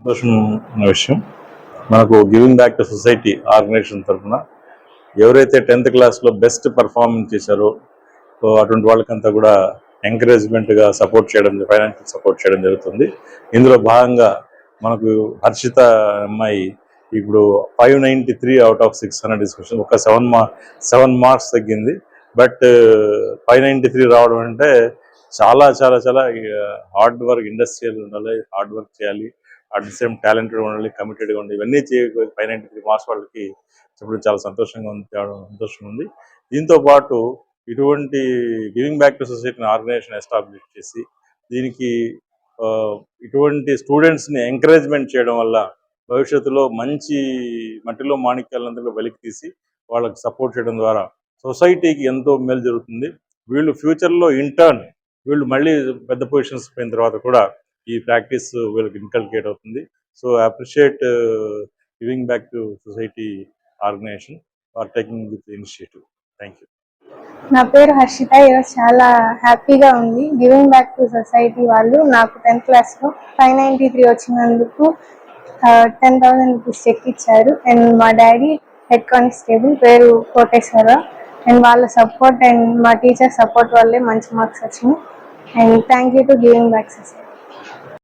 సంతోషం ఉన్న విషయం. మనకు giving back to society organisation తరఫున ఎవరైతే 10th క్లాస్లో బెస్ట్ పర్ఫార్మెన్స్ చేశారో అటువంటి వాళ్ళకంతా కూడా ఎంకరేజ్మెంట్గా సపోర్ట్ చేయడం, ఫైనాన్షియల్ సపోర్ట్ చేయడం జరుగుతుంది. ఇందులో భాగంగా మనకు హర్షిత అమ్మాయి ఇప్పుడు 593 అవుట్ ఆఫ్ 600 డిస్కషన్, ఒక 7 మార్క్స్ తగ్గింది. బట్ 593 రావడం అంటే చాలా చాలా చాలా హార్డ్ వర్క్, ఇండస్ట్రియల్ ఉండాలి, హార్డ్ వర్క్ చేయాలి, అట్ ది సేమ్ టాలెంటెడ్ ఉండాలి, కమిటెడ్గా ఉండాలి. ఇవన్నీ 593 మార్క్స్ వాళ్ళకి ఇప్పుడు చాలా సంతోషంగా ఉంది. దీంతో పాటు ఇటువంటి గివింగ్ బ్యాక్ టు సొసైటీని ఆర్గనైజేషన్ ఎస్టాబ్లిష్ చేసి దీనికి ఇటువంటి స్టూడెంట్స్ని ఎంకరేజ్మెంట్ చేయడం వల్ల భవిష్యత్తులో మంచి మట్టిలో మాణిక్యాలందరూ వెలికి తీసి వాళ్ళకి సపోర్ట్ చేయడం ద్వారా సొసైటీకి ఎంతో మేలు జరుగుతుంది. వీళ్ళు ఫ్యూచర్లో ఇంటర్న్ వీళ్ళు మళ్ళీ పెద్ద పొజిషన్స్ పోయిన తర్వాత కూడా ఈ ప్రాక్టీస్ వీళ్ళకి ఇన్కల్కేట్ అవుతుంది. So appreciate giving back to society organisation for taking this initiative. Thank you. నా పేరు హర్షిత. ఈరోజు చాలా హ్యాపీగా ఉంది. గివింగ్ బ్యాక్ టు సొసైటీ వాళ్ళు నాకు 10th క్లాస్లో 593 వచ్చినందుకు 10,000 రూపీస్ చెక్ ఇచ్చారు. అండ్ మా డాడీ హెడ్ కానిస్టేబుల్, పేరు కోటేశ్వరరావు. అండ్ వాళ్ళ సపోర్ట్ అండ్ మా టీచర్ సపోర్ట్ వల్లే మంచి మార్క్స్ వచ్చినాయి. And thank you to giving back society.